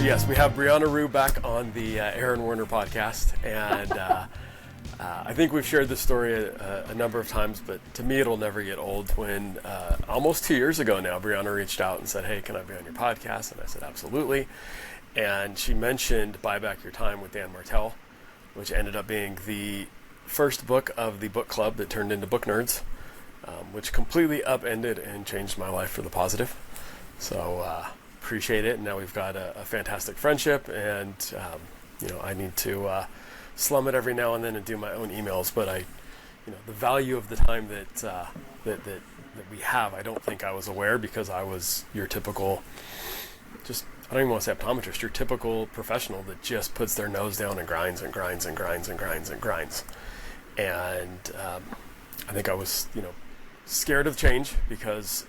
yes, we have Brianna Rhue back on the Aaron Werner podcast, and I think we've shared this story a number of times, but to me it'll never get old. When almost 2 years ago now, Brianna reached out and said, hey, can I be on your podcast? And I said, absolutely. And she mentioned Buy Back Your Time with Dan Martell, which ended up being the first book of the book club that turned into Book Nerds, which completely upended and changed my life for the positive. So appreciate it. And now we've got a fantastic friendship, and I need to slum it every now and then and do my own emails. But the value of the time that we have, I don't think I was aware, because I was your typical, I don't even want to say optometrist, your typical professional that just puts their nose down and grinds and grinds and grinds and grinds and grinds. And I think I was, scared of change, because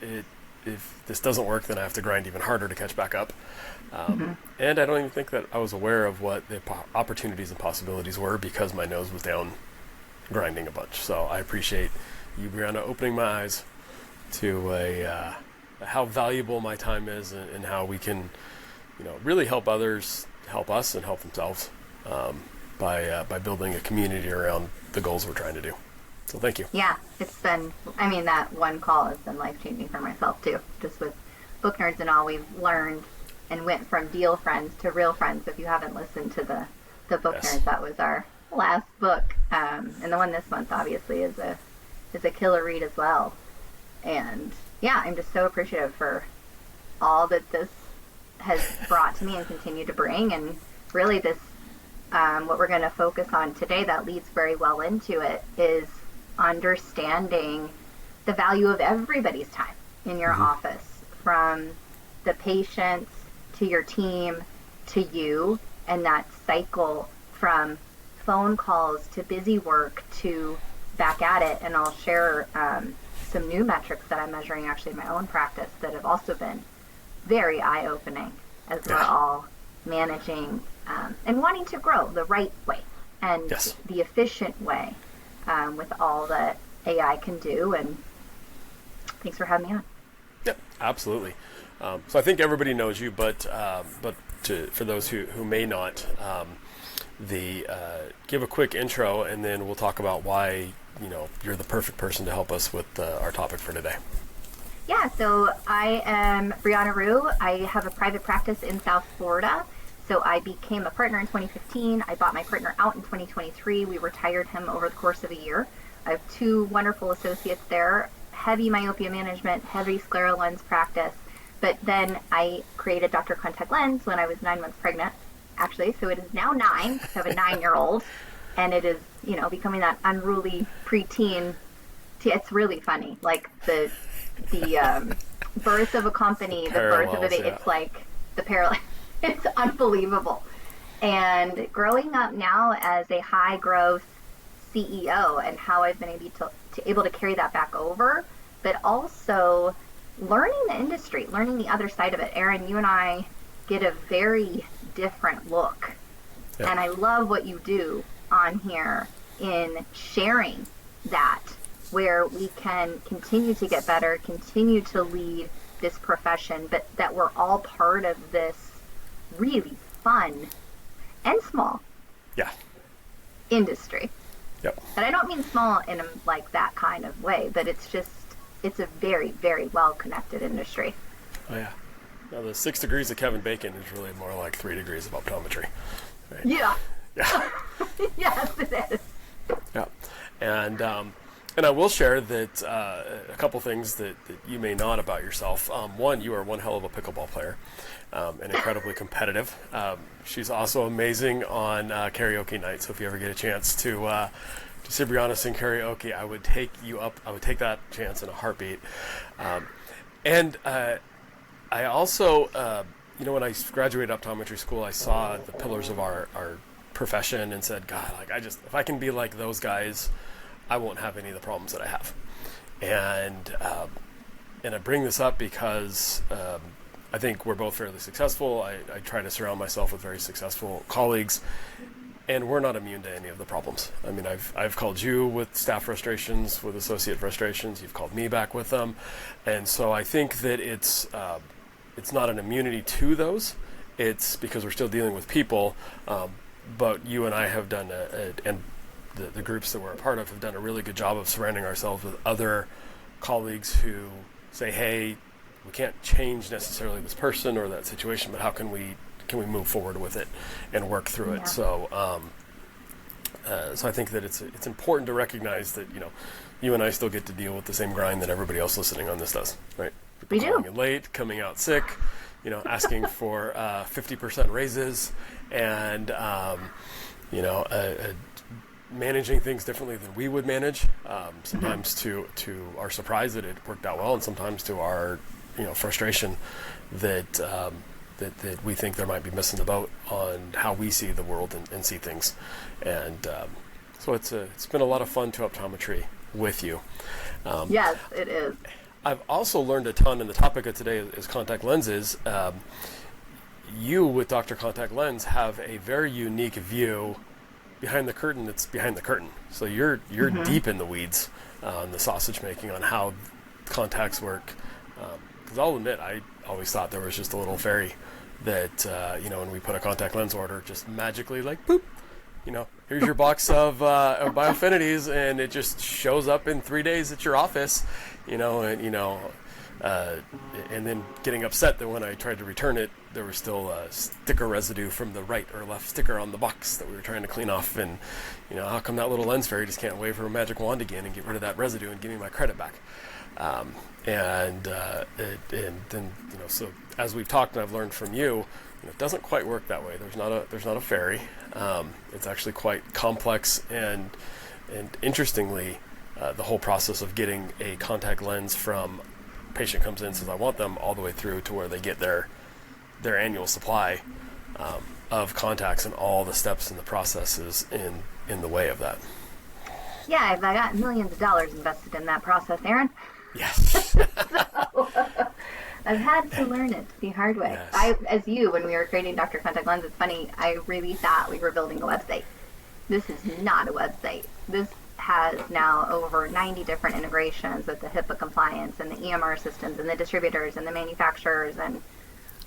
if this doesn't work, then I have to grind even harder to catch back up. And I don't even think that I was aware of what the opportunities and possibilities were, because my nose was down grinding a bunch. So I appreciate you, Brianna, opening my eyes to how valuable my time is, and how we can, really help others, help us, and help themselves by building a community around the goals we're trying to do. So thank you. Yeah, it's been, that one call has been life-changing for myself too. Just with Book Nerds and all, we've learned and went from deal friends to real friends. If you haven't listened to the Book Nerds, that was our last book. And the one this month obviously is a killer read as well. And yeah, I'm just so appreciative for all that this has brought to me and continue to bring. And really this, what we're going to focus on today that leads very well into it is understanding the value of everybody's time in your office, from the patients to your team to you, and that cycle from phone calls to busy work to back at it. And I'll share some new metrics that I'm measuring actually in my own practice that have also been very eye-opening as we're all managing and wanting to grow the right way and the efficient way with all that AI can do. And thanks for having me on. Yep, absolutely. So I think everybody knows you, but for those who may not, give a quick intro, and then we'll talk about why you're the perfect person to help us with our topic for today. Yeah, so I am Brianna Rhue. I have a private practice in South Florida. So I became a partner in 2015. I bought my partner out in 2023. We retired him over the course of a year. I have two wonderful associates there, heavy myopia management, heavy scleral lens practice. But then I created Dr. Contact Lens when I was 9 months pregnant, actually. So it is now 9. I have a 9-year-old. And it is, becoming that unruly preteen. It's really funny. Like the birth of a company, the birth of a baby. It's like the parallel. It's unbelievable. And growing up now as a high growth CEO, and how I've been able to carry that back over, but also learning the industry, learning the other side of it. Aaron, you and I get a very different look. Yeah. And I love what you do on here in sharing that, where we can continue to get better, continue to lead this profession, but that we're all part of this really fun and small industry. Yep. And I don't mean small in like that kind of way, but it's a very, very well connected industry. Oh yeah. Now the 6 degrees of Kevin Bacon is really more like 3 degrees of optometry. Right? Yeah. Yeah. Yes, it is. Yeah. And I will share that a couple things that you may not about yourself. One, you are one hell of a pickleball player, and incredibly competitive. She's also amazing on karaoke night. So if you ever get a chance to see Brianna sing karaoke, I would take you up. I would take that chance in a heartbeat. And I also, when I graduated optometry school, I saw the pillars of our profession and said, God, if I can be like those guys, I won't have any of the problems that I have. And I bring this up because I think we're both fairly successful. I try to surround myself with very successful colleagues, and we're not immune to any of the problems. I mean, I've called you with staff frustrations, with associate frustrations. You've called me back with them. And so I think that it's not an immunity to those. it's because we're still dealing with people. But you and I have done, and the groups that we're a part of have done a really good job of surrounding ourselves with other colleagues who say, hey, we can't change necessarily this person or that situation, but how can we move forward with it and work through it? So I think that it's important to recognize that, you and I still get to deal with the same grind that everybody else listening on this does, right? We do. Calling in late, coming out sick, asking for 50% raises, and managing things differently than we would manage. Sometimes to our surprise that it worked out well, and sometimes to our frustration that we think there might be missing the boat on how we see the world and see things. And so it's been a lot of fun to optometry with you. Yes, it is. I've also learned a ton, and the topic of today is contact lenses. You, with Dr. Contact Lens, have a very unique view behind the curtain that's behind the curtain. So you're deep in the weeds on the sausage making, on how contacts work. Because I'll admit, I always thought there was just a little fairy that, when we put a contact lens order, just magically like, boop, here's your box of Bioffinities, and it just shows up in 3 days at your office, and then getting upset that when I tried to return it, there was still sticker residue from the right or left sticker on the box that we were trying to clean off. And, how come that little lens fairy just can't wave her magic wand again and get rid of that residue and give me my credit back? And then, so as we've talked and I've learned from you, it doesn't quite work that way. There's not a fairy. It's actually quite complex, and interestingly, the whole process of getting a contact lens from patient comes in, says I want them, all the way through to where they get their annual supply of contacts, and all the steps in the process is in the way of that. Yeah, I got millions of dollars invested in that process, Aaron. Yes. I've had to learn it the hard way. Yes. When we were creating Dr. Contact Lens, it's funny, I really thought we were building a website. This is not a website. This has now over 90 different integrations with the HIPAA compliance and the EMR systems and the distributors and the manufacturers and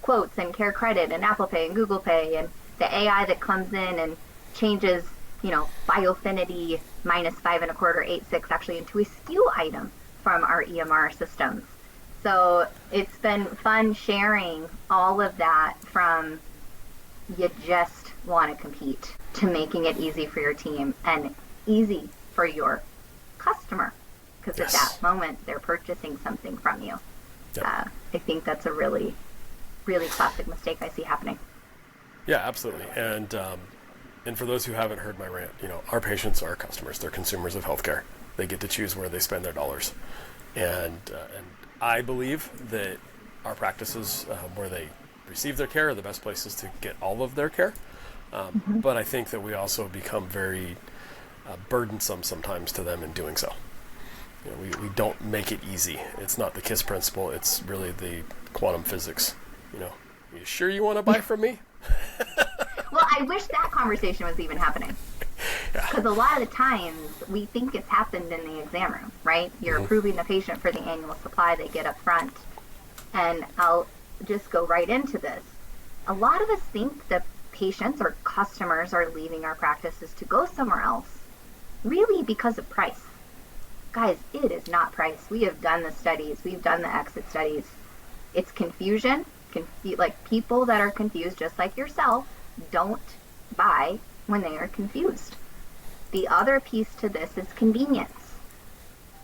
quotes and Care Credit and Apple Pay and Google Pay and the AI that comes in and changes, Biofinity -5 1/4 8/6 actually into a SKU item from our EMR systems. So it's been fun sharing all of that, from you just want to compete to making it easy for your team and easy for your customer, because at that moment they're purchasing something from you. Yep. I think that's a really, really classic mistake I see happening. Yeah, absolutely. And for those who haven't heard my rant, our patients are customers. They're consumers of healthcare. They get to choose where they spend their dollars. And I believe that our practices where they receive their care are the best places to get all of their care. But I think that we also become very burdensome sometimes to them in doing so. We don't make it easy. It's not the KISS principle. It's really the quantum physics. Are you sure you want to buy from me? Well, I wish that conversation was even happening. Because a lot of the times we think it's happened in the exam room, right? You're approving the patient for the annual supply they get up front. And I'll just go right into this. A lot of us think that patients or customers are leaving our practices to go somewhere else, really because of price. Guys, it is not price. We have done the studies. We've done the exit studies. It's confusion. Like, people that are confused, just like yourself, don't buy when they are confused. The other piece to this is convenience.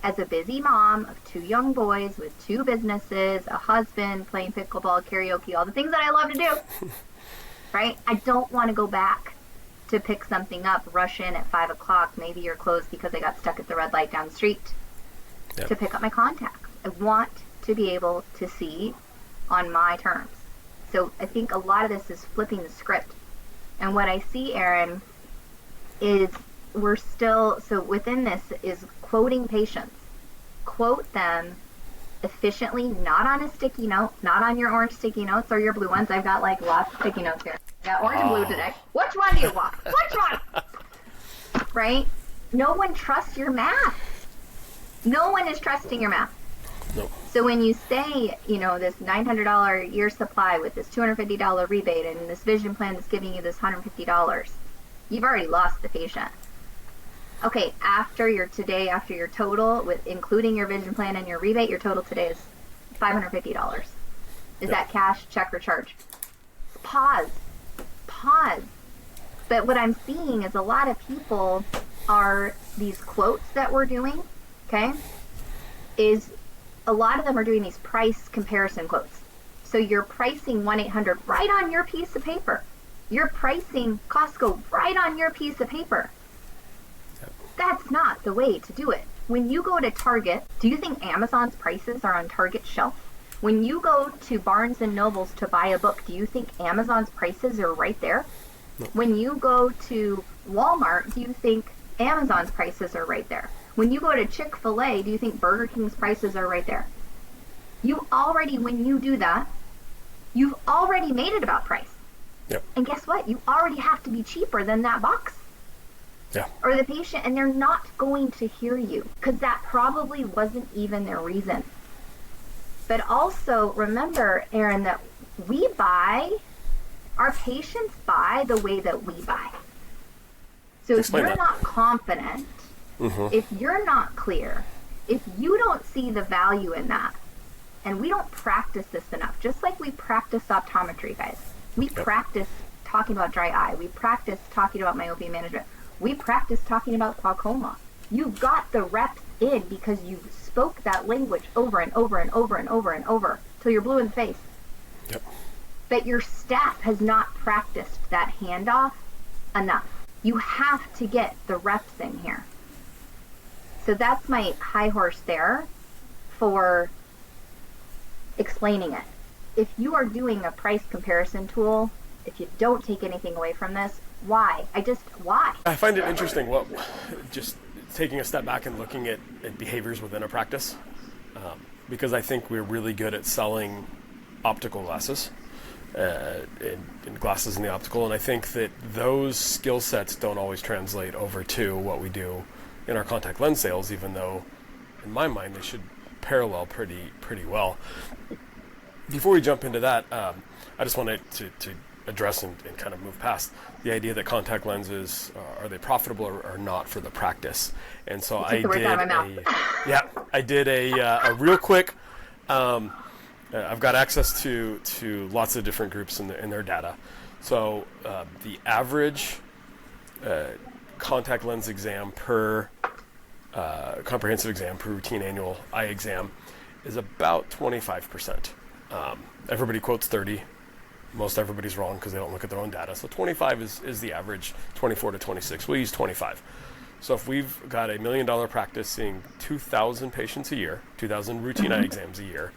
As a busy mom of 2 young boys with 2 businesses, a husband, playing pickleball, karaoke, all the things that I love to do, right? I don't want to go back to pick something up, rush in at 5 o'clock, maybe you're closed because I got stuck at the red light down the street, to pick up my contacts. I want to be able to see on my terms. So I think a lot of this is flipping the script. And what I see, Aaron, is so within this is quoting patients. Quote them efficiently, not on a sticky note, not on your orange sticky notes or your blue ones. I've got like lots of sticky notes here. I got orange and blue today. Which one do you want? Which one? Right? No one trusts your math. No one is trusting your math. Nope. So when you say, this $900 year supply with this $250 rebate and this vision plan that's giving you this $150, you've already lost the patient. Okay, after your total, with including your vision plan and your rebate, your total today is $550. Is that cash, check, or charge? Pause. But what I'm seeing is a lot of people are these quotes that we're doing, okay, is a lot of them are doing these price comparison quotes. So you're pricing 1-800 right on your piece of paper. You're pricing Costco right on your piece of paper. That's not the way to do it. When you go to Target, do you think Amazon's prices are on Target's shelf? When you go to Barnes and Noble's to buy a book, do you think Amazon's prices are right there? No. When you go to Walmart, do you think Amazon's prices are right there? When you go to Chick-fil-A, do you think Burger King's prices are right there? When you do that, you've already made it about price. Yep. And guess what? You already have to be cheaper than that box. Yeah. Or the patient, and they're not going to hear you because that probably wasn't even their reason. But also remember, Aaron, that our patients buy the way that we buy. So Explain if you're that. not confident, if you're not clear, if you don't see the value in that, and we don't practice this enough, just like we practice optometry, guys. We practice talking about dry eye. We practice talking about myopia management. We practice talking about glaucoma. You got the reps in because you spoke that language over and over and over and over and over till you're blue in the face. Yep. But your staff has not practiced that handoff enough. You have to get the reps in here. So that's my high horse there for explaining it. If you are doing a price comparison tool, if you don't take anything away from this, why? Why? I find it interesting, just taking a step back and looking at behaviors within a practice, because I think we're really good at selling optical glasses, and glasses in the optical, and I think that those skill sets don't always translate over to what we do in our contact lens sales, even though, in my mind, they should parallel pretty well. Before we jump into that, I just wanted to address and kind of move past the idea that contact lenses, are they profitable or not for the practice? And so I did a real quick, I've got access to lots of different groups in their data. So the average contact lens exam per comprehensive exam, per routine annual eye exam, is about 25%. Everybody quotes 30. Most everybody's wrong because they don't look at their own data. So 25 is the average, 24 to 26. We'll use 25. So if we've got $1 million practice seeing 2,000 patients a year, 2,000 routine eye exams a year,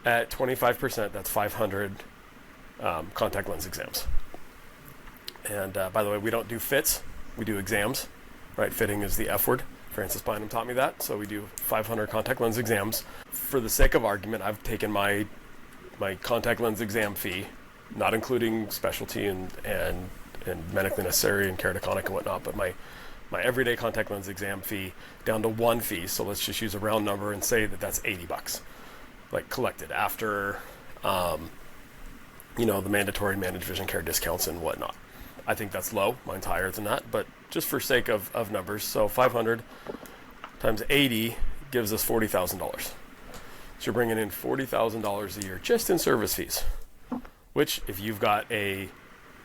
at 25%, that's 500 contact lens exams. And by the way, we don't do fits, we do exams, right? Fitting is the F word. Francis Bynum taught me that. So we do 500 contact lens exams. For the sake of argument, I've taken my contact lens exam fee, not including specialty and medically necessary and keratoconic and whatnot, but my everyday contact lens exam fee down to one fee. So let's just use a round number and say that that's $80, like collected after, the mandatory managed vision care discounts and whatnot. I think that's low. Mine's higher than that, but just for sake of numbers. So 500 times 80 gives us $40,000. So you're bringing in $40,000 a year just in service fees, which if you've got a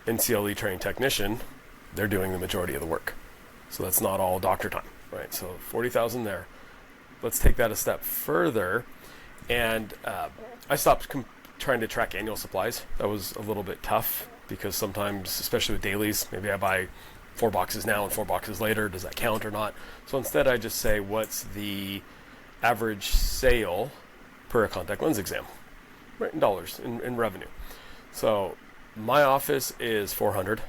NCLE trained technician, they're doing the majority of the work. So that's not all doctor time, right? So 40,000 there. Let's take that a step further. And I stopped trying to track annual supplies. That was a little bit tough because sometimes, especially with dailies, maybe I buy 4 boxes now and 4 boxes later. Does that count or not? So instead I just say, what's the average sale per contact lens exam, right, in dollars, in revenue. So my office is 400.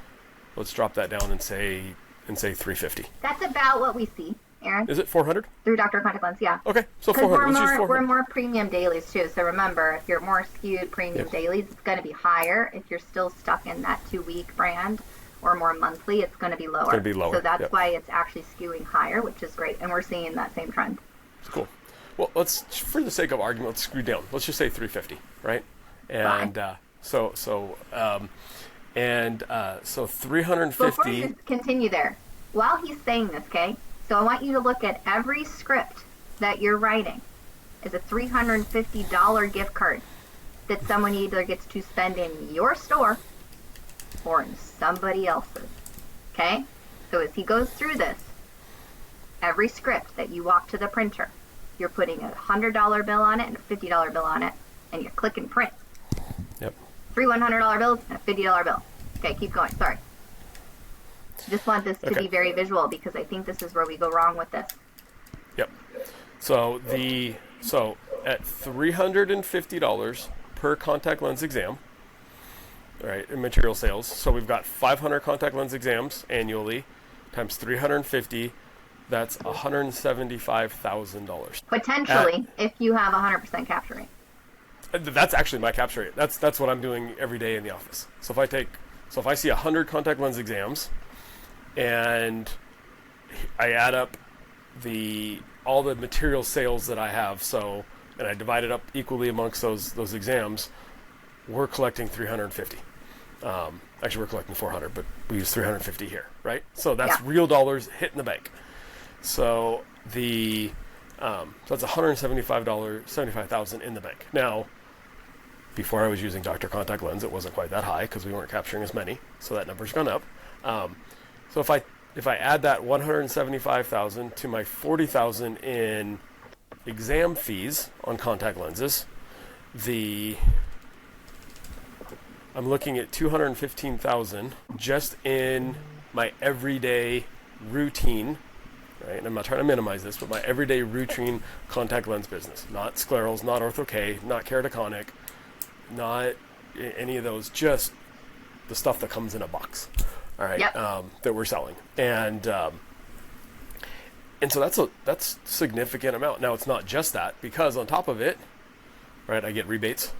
Let's drop that down and say 350. That's about what we see, Aaron. Is it 400? Through Dr. Contact Lens, yeah. Okay, so 400. Let's use 400. We're more premium dailies too. So remember, if you're more skewed premium dailies, it's going to be higher. If you're still stuck in that 2-week brand or more monthly, it's going to be lower. It's going to be lower. So that's why it's actually skewing higher, which is great. And we're seeing that same trend. Cool. Well, let's, for the sake of argument, let's screw down. Let's just say 350, right? And so 350. Before you continue there, while he's saying this, okay? So I want you to look at every script that you're writing is a $350 gift card that someone either gets to spend in your store or in somebody else's. Okay? So as he goes through this, every script that you walk to the printer, you're putting a $100 bill on it and a $50 bill on it, and you're clicking print. Yep. 3 $100 bills and a $50 bill. Okay, keep going. Sorry. Just want this to be very visual because I think this is where we go wrong with this. Yep. So at $350 per contact lens exam, right, in material sales. So we've got 500 contact lens exams annually times 350. That's $175,000. Potentially, if you have 100% capture rate. That's actually my capture rate. That's what I'm doing every day in the office. So if I see 100 contact lens exams, and I add up all the material sales that I have, and I divide it up equally amongst those exams, we're collecting 350. Actually, we're collecting 400, but we use 350 here, right? So that's real dollars hitting the bank. So that's $175,000 in the bank. Now, before I was using Dr. Contact Lens, it wasn't quite that high because we weren't capturing as many, so that number's gone up. So if I add that $175,000 to my $40,000 in exam fees on contact lenses, I'm looking at $215,000 just in my everyday routine. Right? And I'm not trying to minimize this, but my everyday routine contact lens business. Not sclerals, not ortho-K, not keratoconic, not any of those, just the stuff that comes in a box, all right, that we're selling. And so that's a significant amount. Now, it's not just that, because on top of it, right, I get rebates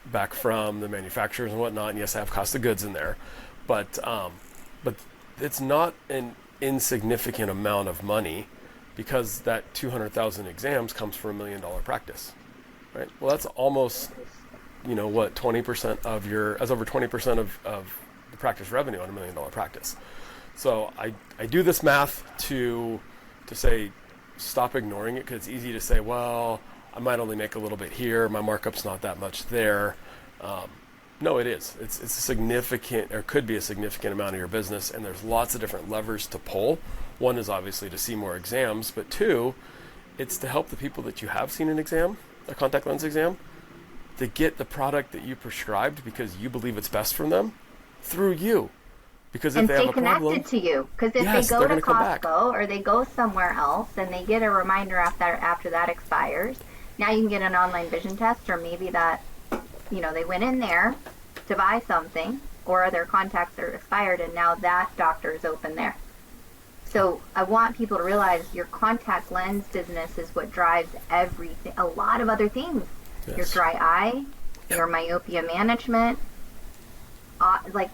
back from the manufacturers and whatnot, and yes, I have cost of goods in there, but it's not an insignificant amount of money because that 200,000 exams comes from $1 million practice, right? Well, that's almost, 20% of that's over 20% of the practice revenue on $1 million practice. So I do this math to say, stop ignoring it, because it's easy to say, well, I might only make a little bit here, my markup's not that much there. No, it is. It's a significant, or could be a significant amount of your business, and there's lots of different levers to pull. One is obviously to see more exams, but two, it's to help the people that you have seen an exam, a contact lens exam, to get the product that you prescribed because you believe it's best for them through you. Because if they have a problem, stay connected to you. Because if they go to Costco or they go somewhere else and they get a reminder after that expires, now you can get an online vision test, or maybe that they went in there to buy something, or their contacts are expired, and now that doctor is open there. So I want people to realize your contact lens business is what drives everything, a lot of other things. Yes. Your dry eye, your myopia management,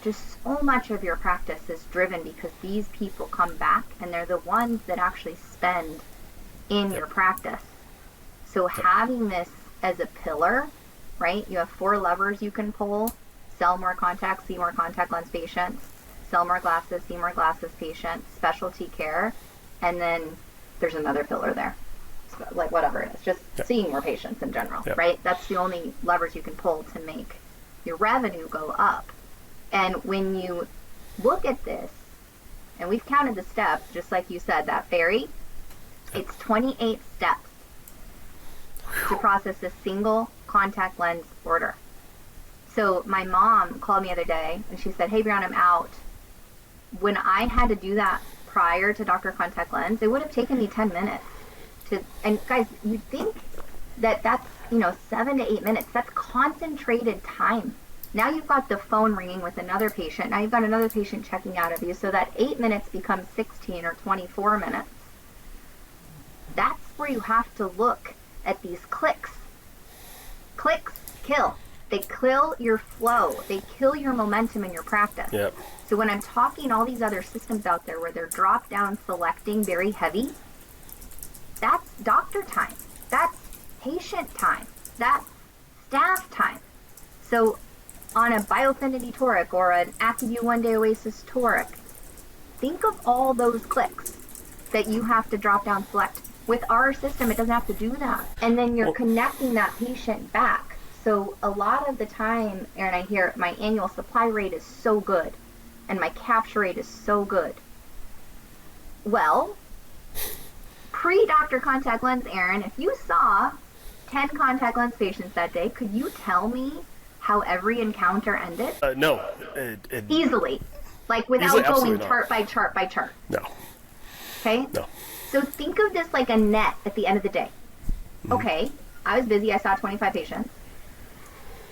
just so much of your practice is driven because these people come back and they're the ones that actually spend in your practice. So having this as a pillar, right? You have 4 levers you can pull: sell more contacts, see more contact lens patients; sell more glasses, see more glasses patients; specialty care, and then there's another pillar there, like whatever it is, just seeing more patients in general, right? That's the only levers you can pull to make your revenue go up. And when you look at this, and we've counted the steps, just like you said, that ferry, it's 28 steps to process a single contact lens order. So my mom called me the other day and she said, "Hey, Brianna, I'm out." When I had to do that prior to Dr. Contact Lens, it would have taken me 10 minutes and guys, you'd think that's 7 to 8 minutes. That's concentrated time. Now you've got the phone ringing with another patient. Now you've got another patient checking out of you. So that 8 minutes becomes 16 or 24 minutes. That's where you have to look at these clicks. Clicks kill. They kill your flow. They kill your momentum in your practice. Yep. So when I'm talking all these other systems out there where they're drop down selecting very heavy, that's doctor time. That's patient time, that's staff time. So on a Biofinity toric or an AccuView One Day Oasis toric, think of all those clicks that you have to drop down select. With our system, it doesn't have to do that. And then you're connecting that patient back. So a lot of the time, Aaron, I hear my annual supply rate is so good and my capture rate is so good. Well, pre-doctor contact lens, Aaron, if you saw 10 contact lens patients that day, could you tell me how every encounter ended? No. Easily. Like without going chart by chart by chart. No. Okay? No. So think of this like a net at the end of the day. Mm-hmm. Okay, I was busy. I saw 25 patients.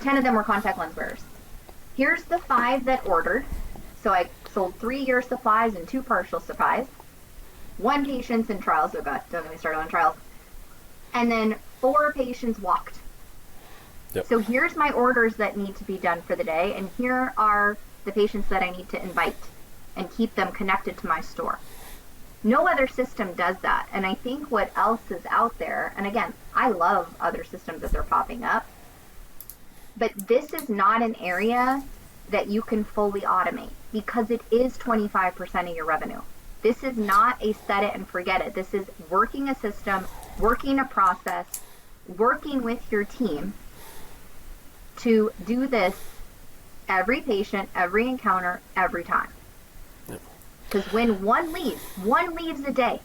10 of them were contact lens wearers. Here's the 5 that ordered. So I sold 3-year supplies and 2 partial supplies. 1 patient's in trials. Oh God, don't get me started on trials. And then 4 patients walked. Yep. So here's my orders that need to be done for the day. And here are the patients that I need to invite and keep them connected to my store. No other system does that. And I think what else is out there, and again, I love other systems that they're popping up, but this is not an area that you can fully automate because it is 25% of your revenue. This is not a set it and forget it. This is working a system, working a process, working with your team to do this every patient, every encounter, every time. Because when one leaves a day,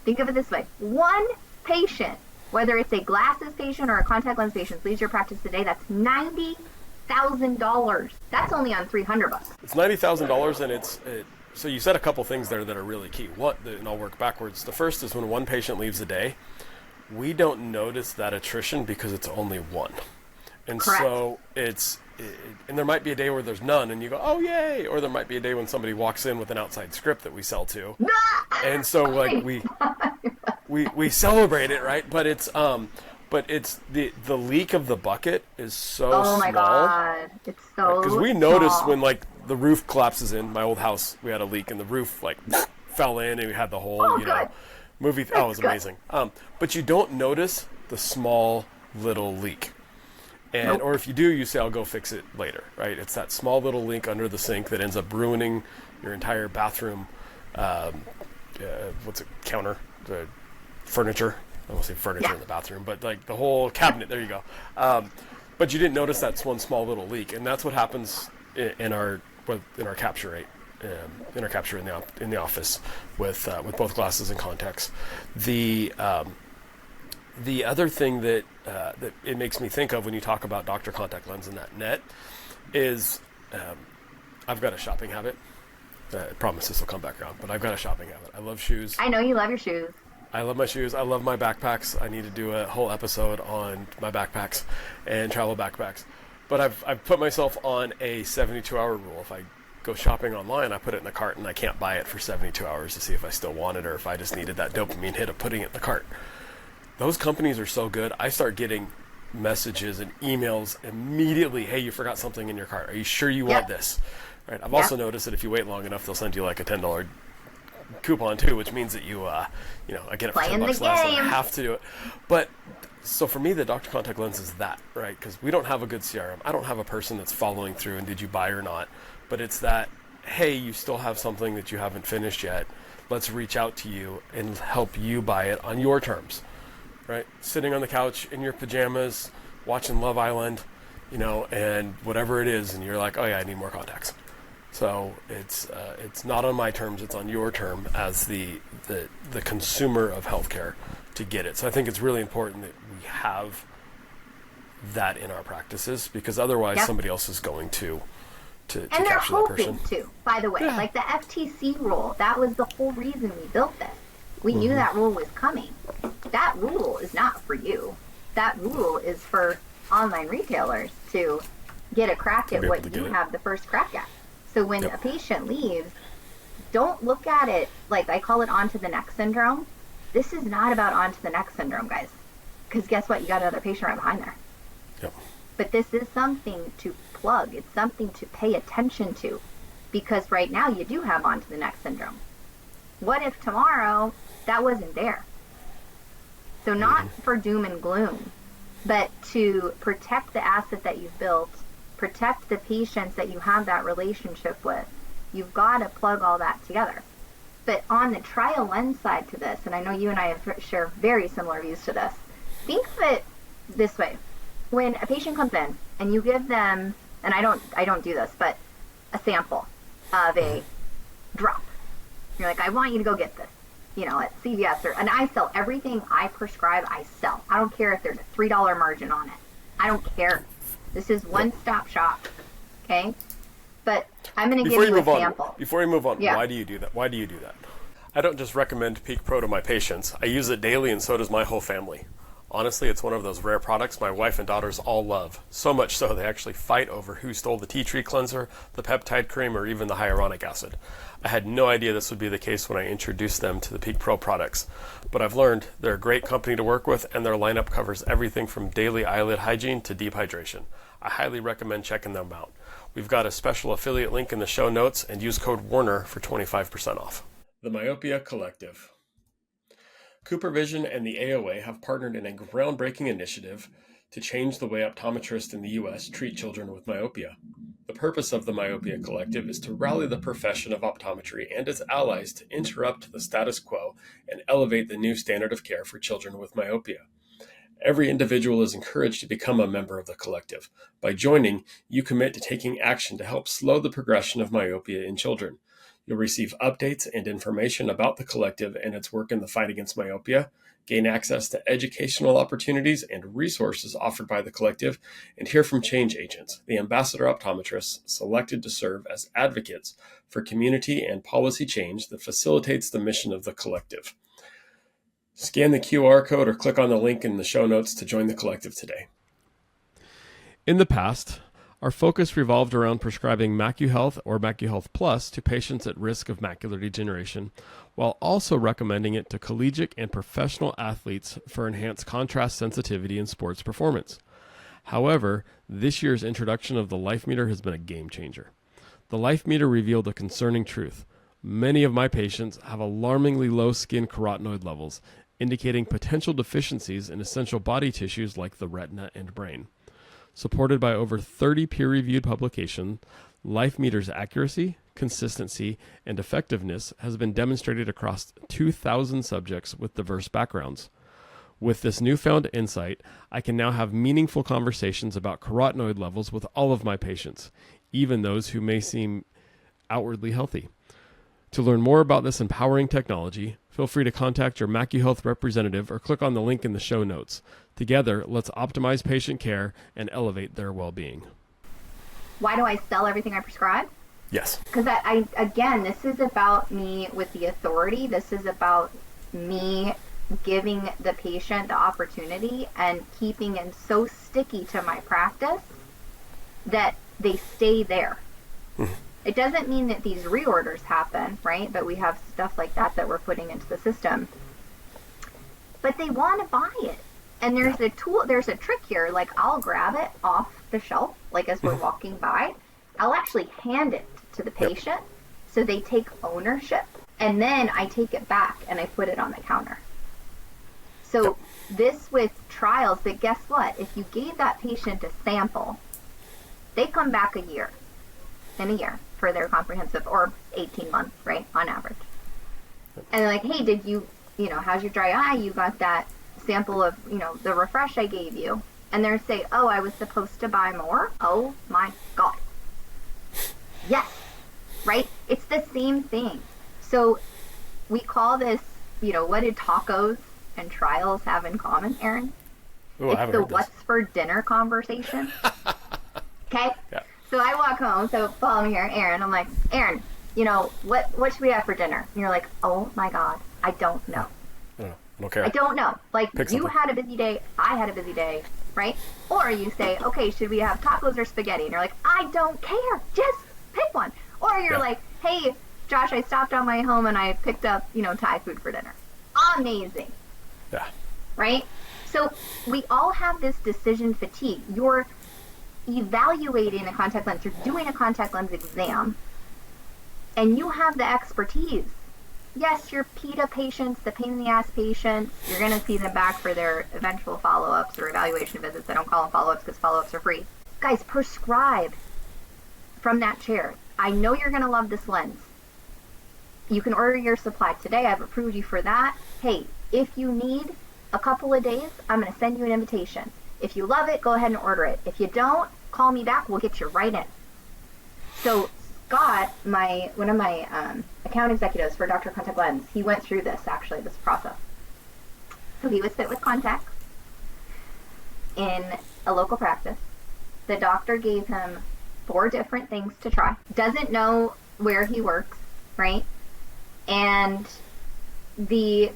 think of it this way, 1 patient, whether it's a glasses patient or a contact lens patient, leaves your practice a day, that's $90,000. That's only on $300. It's $90,000, and so you said a couple things there that are really key. And I'll work backwards. The first is when 1 patient leaves a day, we don't notice that attrition because it's only 1. And correct. So and there might be a day where there's none and you go, oh yay, or there might be a day when somebody walks in with an outside script that we sell to. And so like we celebrate it, right? But it's the leak of the bucket is so small. Oh my God, it's so because we noticed when like the roof collapses in my old house, we had a leak and the roof like fell in and we had the whole movie. It was amazing. But you don't notice the small little leak. And, or if you do, you say, I'll go fix it later, right? It's that small little leak under the sink that ends up ruining your entire bathroom, counter, furniture. I won't say furniture in the bathroom, but like the whole cabinet, there you go. But you didn't notice that one small little leak. And that's what happens in our capture rate, in our capture in the office with both glasses and contacts. The other thing that it makes me think of when you talk about doctor contact lens and that net is I've got a shopping habit. I promise this will come back around, but I've got a shopping habit. I love shoes. I know you love your shoes. I love my shoes. I love my backpacks. I need to do a whole episode on my backpacks and travel backpacks. But I've put myself on a 72-hour rule. If I go shopping online, I put it in the cart and I can't buy it for 72 hours to see if I still want it or if I just needed that dopamine hit of putting it in the cart. Those companies are so good. I start getting messages and emails immediately. Hey, you forgot something in your cart. Are you sure you want this? Right. I've also noticed that if you wait long enough, they'll send you like a $10 coupon too, which means that you, I get it for $10 less, and I have to do it. But so for me, the doctor contact lens is that, right? Because we don't have a good CRM. I don't have a person that's following through and did you buy or not. But it's that, hey, you still have something that you haven't finished yet. Let's reach out to you and help you buy it on your terms. Right, sitting on the couch in your pajamas, watching Love Island, and whatever it is, and you're like, oh yeah, I need more contacts. So it's not on my terms; it's on your term as the consumer of healthcare to get it. So I think it's really important that we have that in our practices because otherwise somebody else is going to capture that person. And they're hoping to, by the way, like the FTC rule. That was the whole reason we built this. We knew that rule was coming. That rule is not for you. That rule is for online retailers to get a crack at what you have the first crack at. So when a patient leaves, don't look at it like I call it on to the next syndrome. This is not about on to the next syndrome, guys. Because guess what? You got another patient right behind there. Yep. But this is something to plug. It's something to pay attention to. Because right now you do have on to the next syndrome. What if tomorrow that wasn't there? So not for doom and gloom, but to protect the asset that you've built, protect the patients that you have that relationship with. You've got to plug all that together. But on the trial lens side to this, and I know you and I share very similar views to this, think of it this way. When a patient comes in and you give them, and I don't do this, but a sample of a drop. You're like, I want you to go get this, at CVS, and I sell everything I prescribe, I sell. I don't care if there's a $3 margin on it. I don't care. This is one-stop shop, okay? But I'm going to give you a sample. Before you move on, Yeah. Why do you do that? I don't just recommend Peak Pro to my patients. I use it daily, and so does my whole family. Honestly, it's one of those rare products my wife and daughters all love. So much so they actually fight over who stole the tea tree cleanser, the peptide cream, or even the hyaluronic acid. I had no idea this would be the case when I introduced them to the Peak Pro products. But I've learned they're a great company to work with, and their lineup covers everything from daily eyelid hygiene to deep hydration. I highly recommend checking them out. We've got a special affiliate link in the show notes, and use code Warner for 25% off. The Myopia Collective. CooperVision and the AOA have partnered in a groundbreaking initiative to change the way optometrists in the U.S. treat children with myopia. The purpose of the Myopia Collective is to rally the profession of optometry and its allies to interrupt the status quo and elevate the new standard of care for children with myopia. Every individual is encouraged to become a member of the collective. By joining, you commit to taking action to help slow the progression of myopia in children. You'll receive updates and information about the collective and its work in the fight against myopia, gain access to educational opportunities and resources offered by the collective, and hear from change agents, the ambassador optometrists selected to serve as advocates for community and policy change that facilitates the mission of the collective. Scan the QR code or click on the link in the show notes to join the collective today. In the past, our focus revolved around prescribing MacuHealth or MacuHealth Plus to patients at risk of macular degeneration, while also recommending it to collegiate and professional athletes for enhanced contrast sensitivity in sports performance. However, this year's introduction of the Life Meter has been a game changer. The Life Meter revealed a concerning truth. Many of my patients have alarmingly low skin carotenoid levels, indicating potential deficiencies in essential body tissues like the retina and brain. Supported by over 30 peer-reviewed publications, Life Meter's accuracy, consistency, and effectiveness has been demonstrated across 2,000 subjects with diverse backgrounds. With this newfound insight, I can now have meaningful conversations about carotenoid levels with all of my patients, even those who may seem outwardly healthy. To learn more about this empowering technology, feel free to contact your MacuHealth representative or click on the link in the show notes. Together, let's optimize patient care and elevate their well-being. Why do I sell everything I prescribe? Yes. Because again, this is about me with the authority. This is about me giving the patient the opportunity and keeping it so sticky to my practice that they stay there. It doesn't mean that these reorders happen, right? But we have stuff like that we're putting into the system. But they want to buy it. And there's a trick here. Like, I'll grab it off the shelf, like as we're walking by. I'll actually hand it to the patient so they take ownership. And then I take it back and I put it on the counter. So this with trials, but guess what? If you gave that patient a sample, they come back in a year for their comprehensive, or 18 months, right, on average. And they're like, hey, did you how's your dry eye? You got that sample of, the refresh I gave you. And they're say, oh, I was supposed to buy more? Oh my God. Yes, right? It's the same thing. So we call this, what did tacos and trials have in common, Aaron? Ooh, it's the what's for dinner conversation. Okay? Yeah. So I walk home, so follow me here, Aaron. I'm like, Aaron, what should we have for dinner? And you're like, oh my God, I don't know. I don't care. I don't know. Like, Pick you something. had a busy day, I had a busy day, right? Or you say, okay, should we have tacos or spaghetti? And you're like, I don't care, just pick one. Or you're like, hey, Josh, I stopped on my home and I picked up, Thai food for dinner. Amazing. Yeah. Right? So we all have this decision fatigue. You're evaluating a contact lens, you're doing a contact lens exam, and you have the expertise. yes, your PETA patients, the pain in the ass patients, you're going to see them back for their eventual follow-ups or evaluation visits. I don't call them follow-ups because follow-ups are free. Guys, prescribe from that chair. I know you're going to love this lens. You can order your supply today. I've approved you for that. Hey, if you need a couple of days, I'm going to send you an invitation. If you love it, go ahead and order it. If you don't, call me back. We'll get you right in. So Scott, one of my account executives for Dr. Contact Lens, he went through this process. So he was fit with contacts in a local practice. The doctor gave him 4 different things to try. Doesn't know where he works, right? And it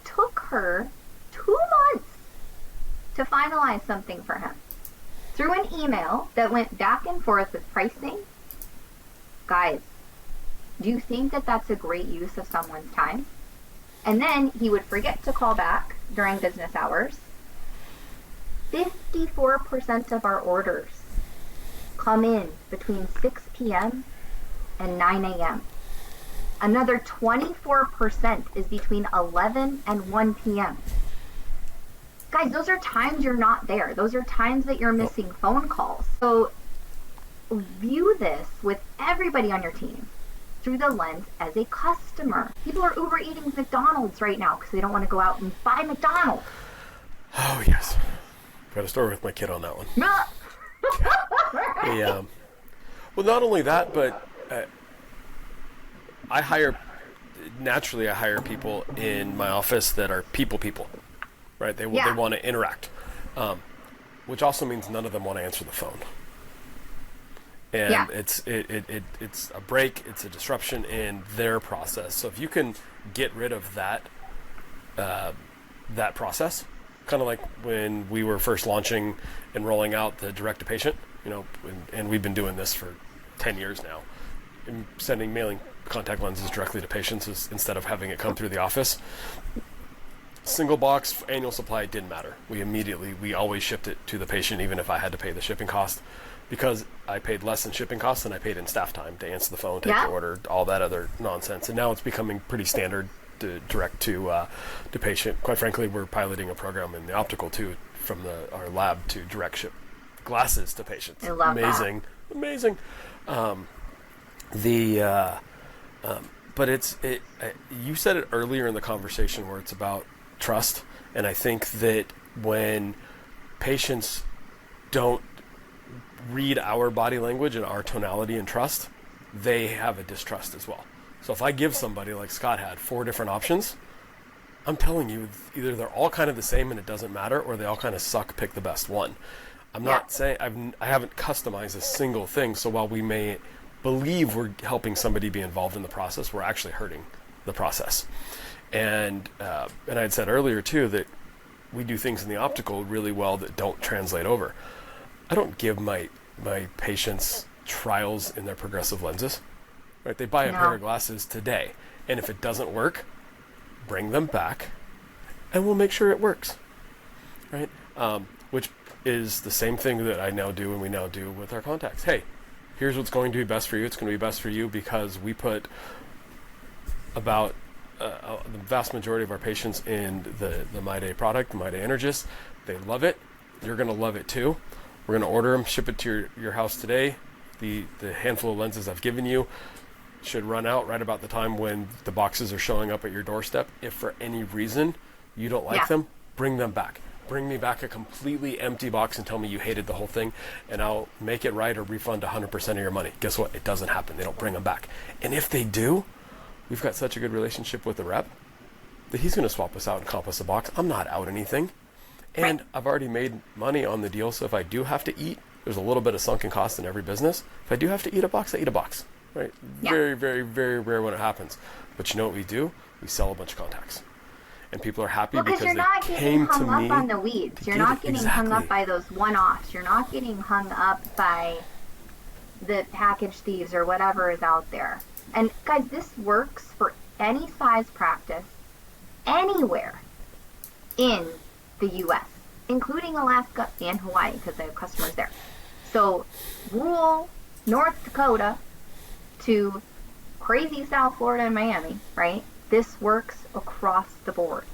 took her 2 months to finalize something for him. Through an email that went back and forth with pricing. Guys, do you think that that's a great use of someone's time? And then he would forget to call back during business hours. 54% of our orders come in between 6 p.m. and 9 a.m. Another 24% is between 11 and 1 p.m. Guys, those are times you're not there. Those are times that you're missing phone calls. So view this with everybody on your team through the lens as a customer. People are Uber eating McDonald's right now because they don't want to go out and buy McDonald's. Oh, yes. Got a story with my kid on that one. Yeah. Well, not only that, but I hire people in my office that are people, right? They want to interact, which also means none of them want to answer the phone. And it's a break, it's a disruption in their process. So if you can get rid of that process, kind of like when we were first launching and rolling out the direct to patient, and we've been doing this for 10 years now, and mailing contact lenses directly to patients instead of having it come through the office. Single box annual supply didn't matter. We always shipped it to the patient, even if I had to pay the shipping cost, because I paid less in shipping costs than I paid in staff time to answer the phone, take the order, all that other nonsense. And now it's becoming pretty standard to direct to patient. Quite frankly, we're piloting a program in the optical too, from our lab, to direct ship glasses to patients. I love amazing. But you said it earlier in the conversation where it's about trust, and I think that when patients don't read our body language and our tonality and trust, they have a distrust as well. So if I give somebody, like Scott had, 4 different options, I'm telling you, either they're all kind of the same and it doesn't matter, or they all kind of suck, pick the best one. I'm not saying I haven't customized a single thing, so while we may believe we're helping somebody be involved in the process, we're actually hurting the process. And I had said earlier too that we do things in the optical really well that don't translate over. I don't give my patients trials in their progressive lenses, right? They buy a pair of glasses today, and if it doesn't work, bring them back and we'll make sure it works, right? Which is the same thing that I now do and we now do with our contacts. Hey, here's what's going to be best for you. It's going to be best for you because we put about the vast majority of our patients in the MyDay product, the MyDay Energist. They love it. You're going to love it too. We're going to order them, ship it to your house today. The handful of lenses I've given you should run out right about the time when the boxes are showing up at your doorstep. If for any reason you don't like them, bring them back. Bring me back a completely empty box and tell me you hated the whole thing, and I'll make it right or refund 100% of your money. Guess what? It doesn't happen. They don't bring them back. And if they do, we've got such a good relationship with the rep that he's going to swap us out and comp us a box. I'm not out anything. And I've already made money on the deal, so if I do have to eat, there's a little bit of sunken cost in every business. If I do have to eat a box, I eat a box. Right? Very, very, very rare when it happens. But you know what we do? We sell a bunch of contacts. And people are happy because you're they not came getting to me. hung up on the weeds. You're not getting hung up by those one-offs. You're not getting hung up by the package thieves or whatever is out there. And guys, this works for any size practice, anywhere in the U.S., including Alaska and Hawaii, because I have customers there. So rural North Dakota to crazy South Florida and Miami, right? This works across the board.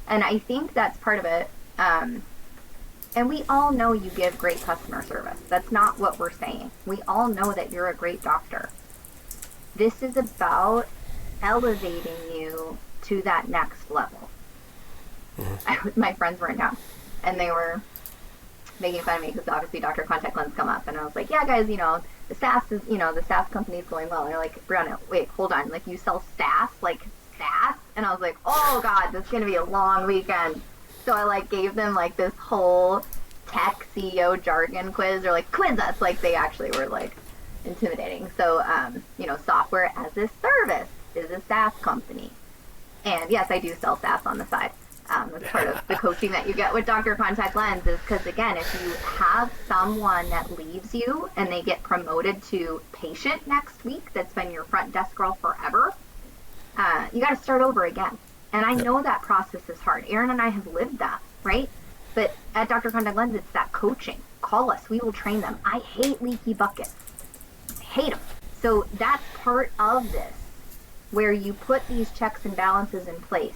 And I think that's part of it. And we all know you give great customer service. That's not what we're saying. We all know that you're a great doctor. This is about elevating you to that next level. My friends were in town, and they were making fun of me because obviously Dr. Contact Lens come up, and I was like, yeah, guys, the SaaS company is going well. And they're like, Brianna, wait, hold on. Like, you sell SaaS? Like, SaaS? And I was like, oh, God, this is going to be a long weekend. So I, like, gave them, like, this whole tech CEO jargon quiz. Or, like, quiz us. Like, they actually were, like, intimidating. So, software as a service is a SaaS company. And, yes, I do sell SaaS on the side. That's part of the coaching that you get with Dr. Contact Lens is because, again, if you have someone that leaves you and they get promoted to patient next week that's been your front desk girl forever, you got to start over again. And I know that process is hard. Aaron and I have lived that, right? But at Dr. Contact Lens, it's that coaching. Call us. We will train them. I hate leaky buckets. I hate them. So that's part of this, where you put these checks and balances in place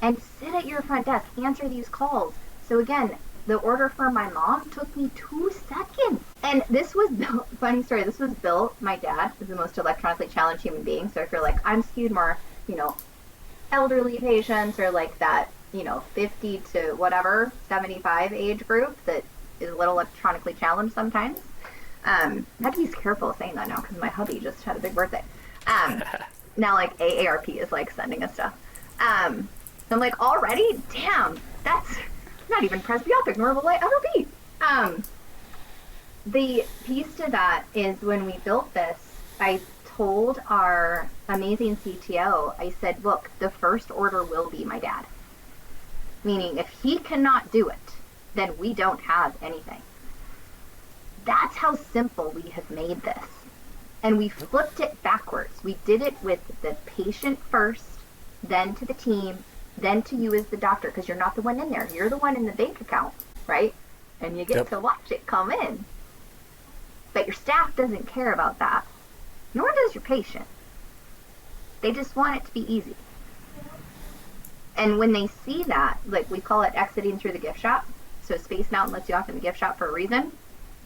and sit at your front desk, answer these calls. So again, the order for my mom took me 2 seconds. And this was built, funny story, this was built, my dad is the most electronically challenged human being. So if you're like, I'm skewed more, elderly patients or like that, 50 to whatever, 75 age group that is a little electronically challenged sometimes. I have to be careful saying that now because my hubby just had a big birthday. Now like AARP is like sending us stuff. So I'm like, already? Damn, that's not even presbyopic, nor will I ever be. The piece to that is when we built this, I told our amazing CTO, I said, look, the first order will be my dad. Meaning, if he cannot do it, then we don't have anything. That's how simple we have made this. And we flipped it backwards. We did it with the patient first, then to the team, then to you as the doctor, because you're not the one in there. You're the one in the bank account, right? And you get to watch it come in. But your staff doesn't care about that, nor does your patient. They just want it to be easy. And when they see that, like we call it exiting through the gift shop, so Space Mountain lets you off in the gift shop for a reason.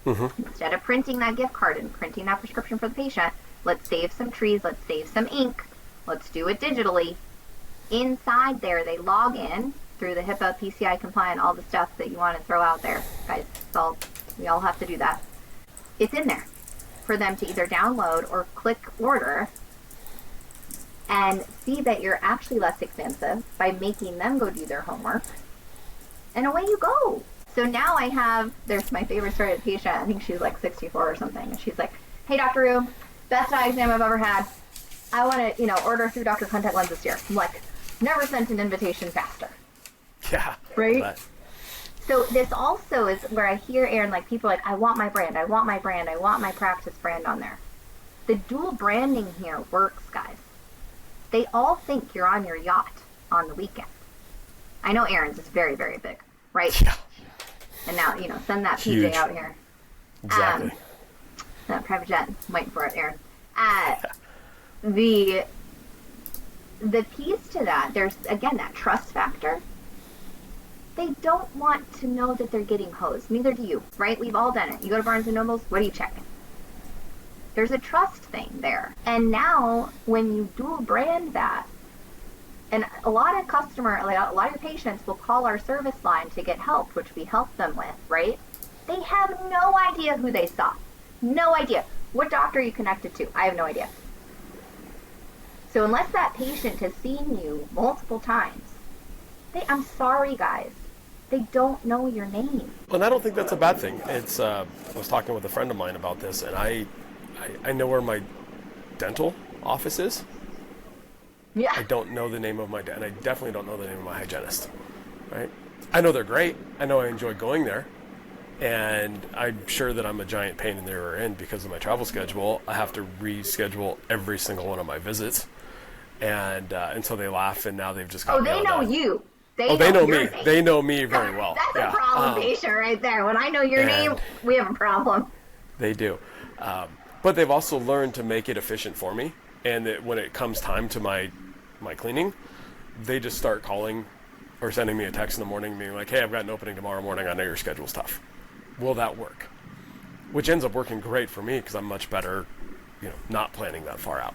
Instead of printing that gift card and printing that prescription for the patient, let's save some trees, let's save some ink, let's do it digitally. Inside there, they log in through the HIPAA, PCI compliant, all the stuff that you want to throw out there. Guys, we all have to do that. It's in there for them to either download or click order and see that you're actually less expensive by making them go do their homework. And away you go. So now there's my favorite story of the patient. I think she's like 64 or something. And she's like, hey, Dr. Rhue, best eye exam I've ever had. I want to, order through Dr. Contact Lens this year. I'm like, never sent an invitation faster. Yeah. Right? So this also is where I hear Aaron, like people are like, I want my brand, I want my brand, I want my practice brand on there. The dual branding here works, guys. They all think you're on your yacht on the weekend. I know Aaron's is very, very big, right? Yeah. And now, send that PJ out here. Exactly. That private jet, I'm waiting for it, Aaron. The piece to that, there's, again, that trust factor. They don't want to know that they're getting hosed. Neither do you, right? We've all done it. You go to Barnes & Nobles, what are you checking? There's a trust thing there. And now, when you dual brand that, and a lot of your patients will call our service line to get help, which we help them with, right? They have no idea who they saw. No idea. What doctor are you connected to? I have no idea. So unless that patient has seen you multiple times, I'm sorry, guys, they don't know your name. And I don't think that's a bad thing. It's I was talking with a friend of mine about this, and I know where my dental office is. Yeah. I don't know the name of and I definitely don't know the name of my hygienist, right? I know they're great. I know I enjoy going there. And I'm sure that I'm a giant pain in the rear end because of my travel schedule. I have to reschedule every single one of my visits. And so they laugh, and now they've just got they know you. They know me. Name. They know me very well. That's a problem patient right there. When I know your name, we have a problem. They do. But they've also learned to make it efficient for me. and that when it comes time to my cleaning, they just start calling or sending me a text in the morning being like, hey, I've got an opening tomorrow morning. I know your schedule's tough. Will that work? Which ends up working great for me because I'm much better, not planning that far out.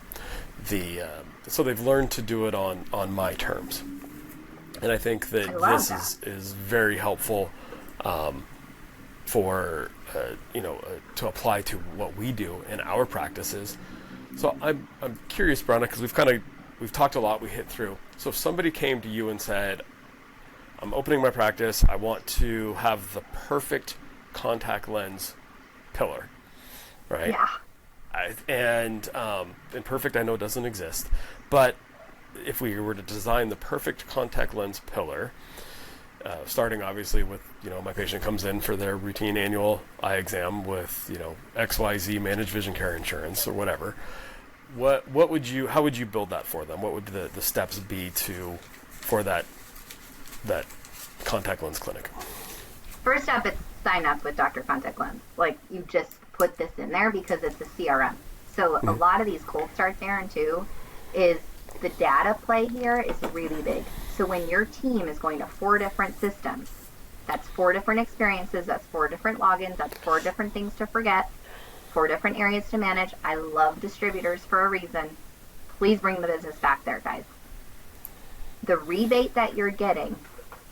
So they've learned to do it on my terms. And I think that this is very helpful for, to apply to what we do in our practices. So I'm curious, Brianna, because we've talked a lot, we hit through. So if somebody came to you and said, I'm opening my practice, I want to have the perfect contact lens pillar, right? Yeah. And perfect I know doesn't exist, but if we were to design the perfect contact lens pillar, starting obviously with, my patient comes in for their routine annual eye exam with, XYZ managed vision care insurance or whatever, how would you build that for them? What would the steps be for that contact lens clinic? First up, it's sign up with Dr. Contact Lens. Like, you just put this in there because it's a CRM. So a lot of these cold starts, Aaron, too, is the data play here is really big. So when your team is going to 4 different systems, that's 4 different experiences, that's 4 different logins, that's 4 different things to forget, 4 different areas to manage. I love distributors for a reason. Please bring the business back there, guys. The rebate that you're getting,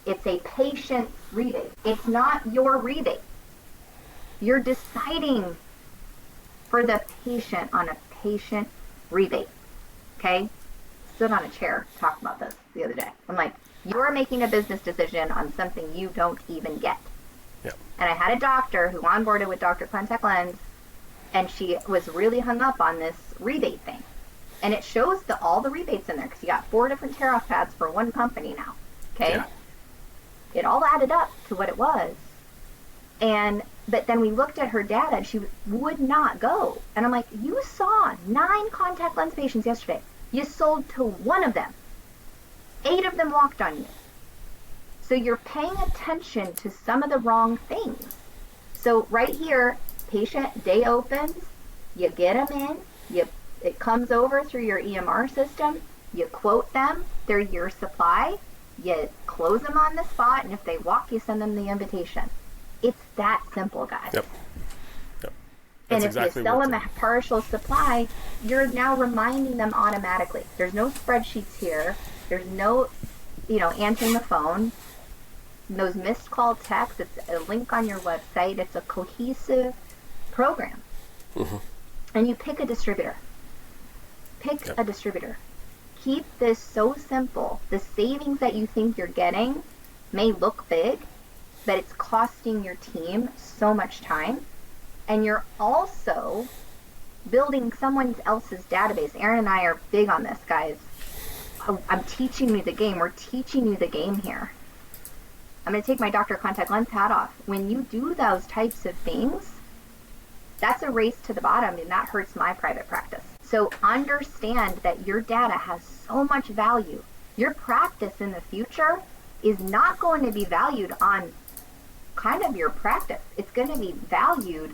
it's a patient rebate. It's not your rebate. You're deciding for the patient on a patient rebate. Okay? Stood on a chair talking about this the other day. I'm like, you're making a business decision on something you don't even get. Yep. And I had a doctor who onboarded with Dr. Contact Lens, and she was really hung up on this rebate thing. And it shows all the rebates in there because you got 4 different tear-off pads for one company now. Okay? Yeah. It all added up to what it was. But then we looked at her data and she would not go. And I'm like, you saw 9 contact lens patients yesterday. You sold to 1 of them. 8 of them walked on you. So you're paying attention to some of the wrong things. So right here, patient day opens, you get them in, it comes over through your EMR system, you quote them, they're your supply, you close them on the spot, and if they walk, you send them the invitation. It's that simple, guys. Yep. And if exactly you sell them a partial supply, you're now reminding them automatically. There's no spreadsheets here. There's no, answering the phone. Those missed call texts, it's a link on your website. It's a cohesive program. Mm-hmm. And you pick a distributor. A distributor. Keep this so simple. The savings that you think you're getting may look big, but it's costing your team so much time. And you're also building someone else's database. Aaron and I are big on this, guys. I'm teaching you the game. We're teaching you the game here. I'm going to take my Dr. Contact Lens hat off. When you do those types of things, that's a race to the bottom, and that hurts my private practice. So understand that your data has so much value. Your practice in the future is not going to be valued on kind of your practice. It's going to be valued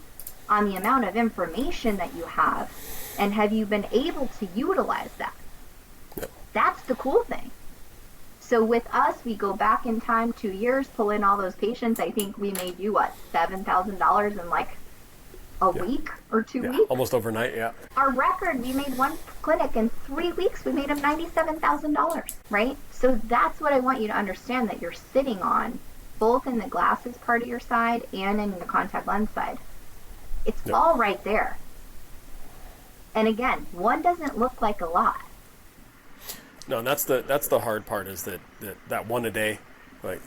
on the amount of information that you have, and have you been able to utilize that? Yep. That's the cool thing. So with us, we go back in time 2 years, pull in all those patients. I think we made you, $7,000 in like a week or 2 weeks? Almost overnight, yeah. Our record, we made one clinic in 3 weeks. We made them $97,000, right? So that's what I want you to understand, that you're sitting on, both in the glasses part of your side and in the contact lens side. It's all right there. And again, one doesn't look like a lot. No, and that's the hard part, is that one a day,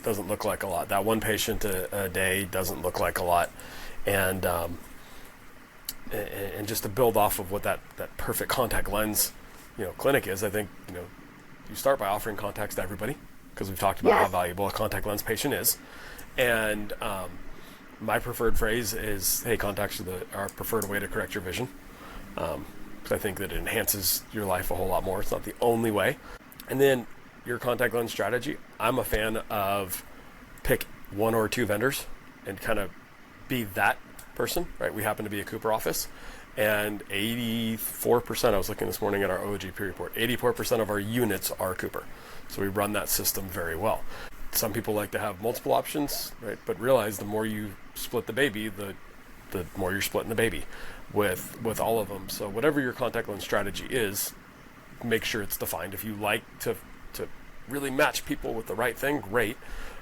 doesn't look like a lot. That one patient a day doesn't look like a lot, and just to build off of what that perfect contact lens, clinic is. I think you start by offering contacts to everybody, because we've talked about how valuable a contact lens patient is, and my preferred phrase is, hey, contacts are our preferred way to correct your vision. Because I think that it enhances your life a whole lot more. It's not the only way. And then your contact lens strategy, I'm a fan of pick 1 or 2 vendors and kind of be that person, right? We happen to be a Cooper office, and 84%, I was looking this morning at our OGP report, 84% of our units are Cooper. So we run that system very well. Some people like to have multiple options, right? But realize the more you split the baby, the more you're splitting the baby with all of them. So whatever your contact lens strategy is, make sure it's defined. If you like to really match people with the right thing, great.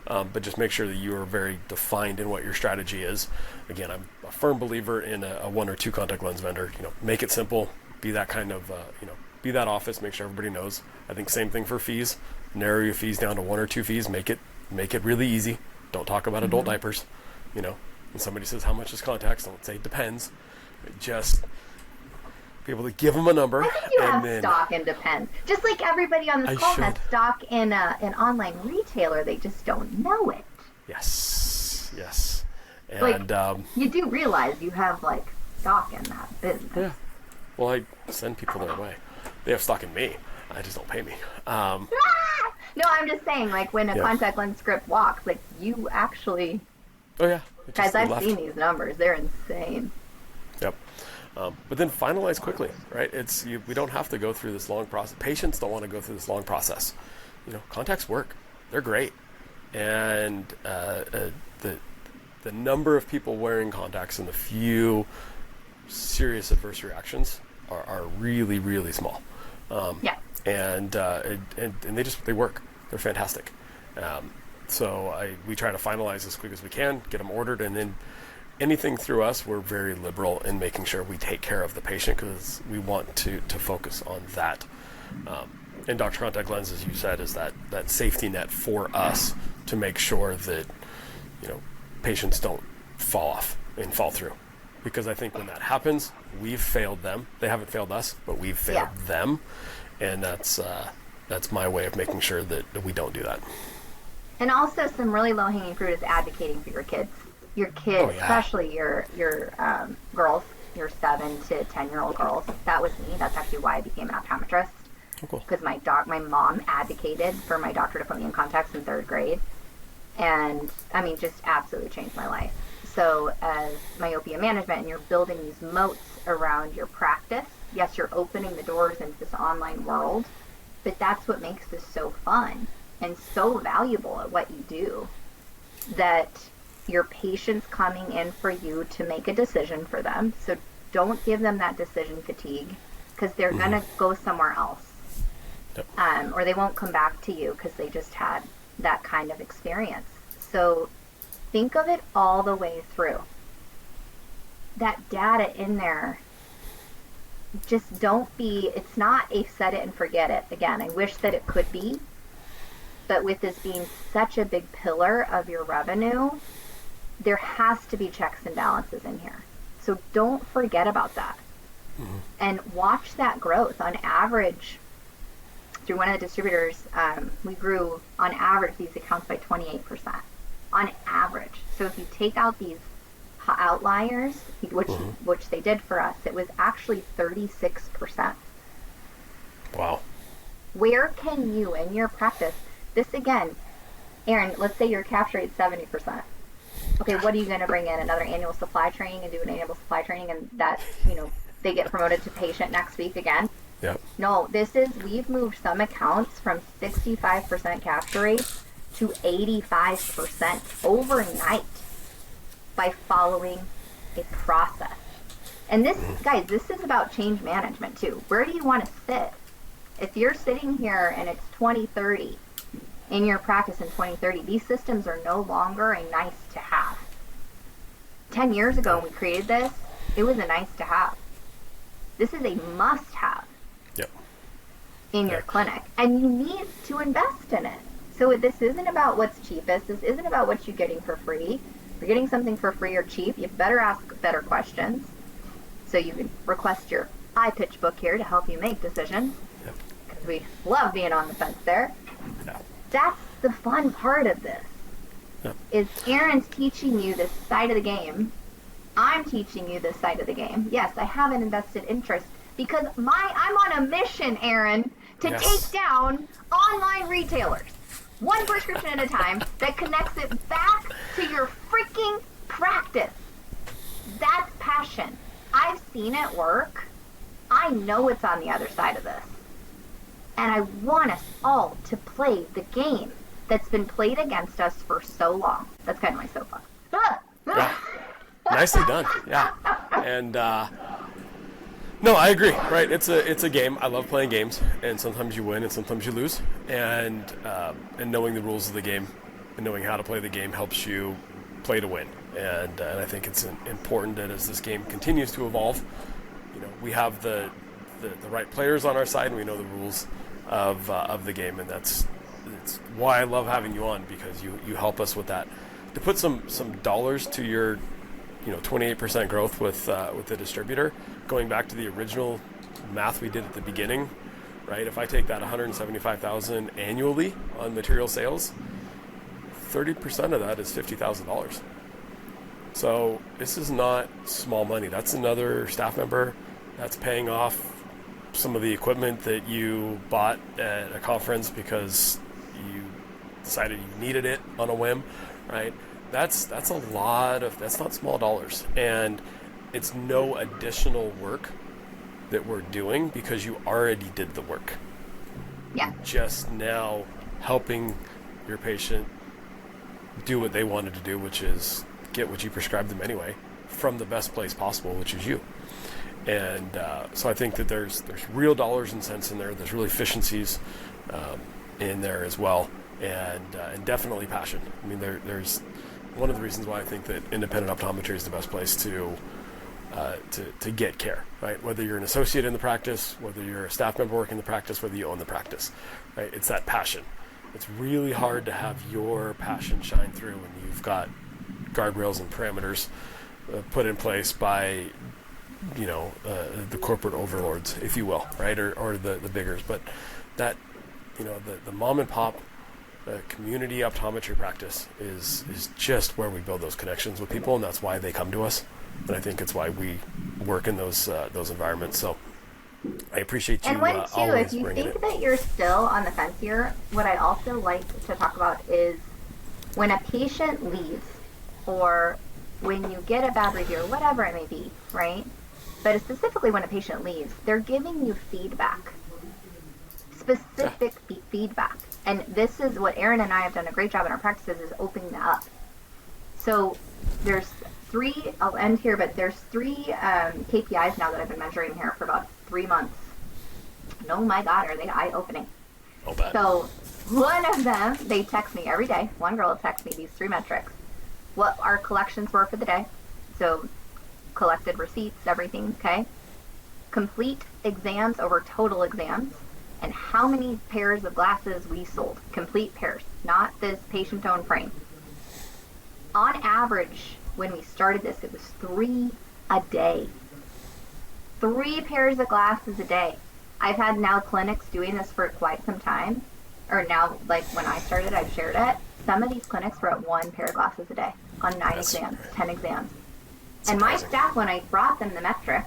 But just make sure that you are very defined in what your strategy is. Again, I'm a firm believer in a one or two contact lens vendor. Make it simple. Be that kind of, be that office. Make sure everybody knows. I think same thing for fees. Narrow your fees down to one or two fees. Make it really easy. Don't talk about adult diapers. When somebody says how much is contacts, don't say it depends. Just be able to give them a number. I think you have stock in depends. Just like everybody on this call has stock in an online retailer, they just don't know it. Yes. And you do realize you have stock in that business. Yeah. Well, I send people their way. They have stock in me. I just don't pay me. No, I'm just saying, when a contact lens script walks, you actually. Oh yeah. Guys, I've seen these numbers. They're insane. Yep. But then finalize quickly, right? We don't have to go through this long process. Patients don't want to go through this long process. Contacts work. They're great. And the number of people wearing contacts and the few serious adverse reactions are really, really small. And they work. They're fantastic. So we try to finalize as quick as we can, get them ordered, and then anything through us, we're very liberal in making sure we take care of the patient because we want to focus on that. And Dr. Contact Lens, as you said, is that safety net for us to make sure that patients don't fall off and fall through. Because I think when that happens, we've failed them. They haven't failed us, but we've failed them. And that's my way of making sure that we don't do that. And also some really low-hanging fruit is advocating for your kids. Your kids, especially your girls, your 7 to 10-year-old girls. That was me. That's actually why I became an optometrist. Oh, cool. Because my mom advocated for my doctor to put me in contacts in 3rd grade. And, just absolutely changed my life. So as myopia management, and you're building these moats around your practice, yes, you're opening the doors into this online world, but that's what makes this so fun and so valuable at what you do, that your patient's coming in for you to make a decision for them. So don't give them that decision fatigue, because they're going to go somewhere else. Yep. Or they won't come back to you because they just had that kind of experience. So think of it all the way through. That data in there, just it's not a set it and forget it. Again, I wish that it could be, but with this being such a big pillar of your revenue, there has to be checks and balances in here. So don't forget about that. Mm-hmm. And watch that growth. On average, through one of the distributors, we grew on average these accounts by 28%. On average. So if you take out these outliers, which they did for us, it was actually 36%. Wow. Where can you, in your practice, this again, Aaron, let's say your capture rate 70%. Okay, what are you going to bring in? Another annual supply training and do an annual supply training, and that, they get promoted to patient next week again? Yep. No, we've moved some accounts from 65% capture rate to 85% overnight by following a process. And this, guys, this is about change management too. Where do you want to sit? If you're sitting here and it's 2030 in your practice in 2030, these systems are no longer a nice to have. 10 years ago when we created this, it was a nice to have. This is a must have. Yep. In your clinic. And you need to invest in it. So this isn't about what's cheapest. This isn't about what you're getting for free. If you're getting something for free or cheap, you better ask better questions. So you can request your iPitch book here to help you make decisions. Yep. Because we love being on the fence there. Yep. That's the fun part of this. Yep. Is Aaron's teaching you this side of the game. I'm teaching you this side of the game. Yes, I have an invested interest because I'm on a mission, Aaron, to take down online retailers. One prescription at a time that connects it back to your freaking practice. That's passion. I've seen it work. I know it's on the other side of this. And I want us all to play the game that's been played against us for so long. That's kind of my soapbox. Yeah. Nicely done. Yeah. And no, I agree. Right? It's a game. I love playing games, and sometimes you win and sometimes you lose. And knowing the rules of the game and knowing how to play the game helps you play to win. And I think it's important that as this game continues to evolve, we have the right players on our side, and we know the rules of the game, and it's why I love having you on, because you help us with that. To put some dollars to your 28% growth with the distributor, going back to the original math we did at the beginning, right? If I take that $175,000 annually on material sales, 30% of that is $50,000. So this is not small money. That's another staff member that's paying off some of the equipment that you bought at a conference because you decided you needed it on a whim, right? That's a lot of, that's not small dollars. And it's no additional work that we're doing because you already did the work. Yeah. Just now helping your patient do what they wanted to do, which is get what you prescribed them anyway from the best place possible, which is you. And so I think that there's real dollars and cents in there. There's real efficiencies in there as well, and definitely passion. I mean, there's one of the reasons why I think that independent optometry is the best place to get care, right? Whether you're an associate in the practice, whether you're a staff member working in the practice, whether you own the practice, right? It's that passion. It's really hard to have your passion shine through when you've got guardrails and parameters put in place by the corporate overlords, if you will, right, or the biggers. But that the mom and pop community optometry practice is just where we build those connections with people, and that's why they come to us. And I think it's why we work in those environments. So I appreciate you. And when too, always if you bringing think it. that you're still on the fence here, what I'd also like to talk about is when a patient leaves, or when you get a bad review, or whatever it may be, right? But specifically when a patient leaves, they're giving you feedback, specific feedback. And this is what Aaron and I have done a great job in our practices, is opening that up. So there's three, I'll end here, but there's three KPIs now that I've been measuring here for about 3 months. And oh my God, are they eye-opening. Oh, bad. So one of them, they text me every day. One girl will text me these 3 metrics. What our collections were for the day. So collected receipts, everything, okay? Complete exams over total exams, and how many pairs of glasses we sold. Complete pairs, not this patient-owned frame. On average, when we started this, it was 3 a day. 3 pairs of glasses a day. I've had now clinics doing this for quite some time, or now, like when I started, I've shared it. Some of these clinics were at 1 pair of glasses a day on 9 exams, 10 exams. And my staff, when I brought them the metric,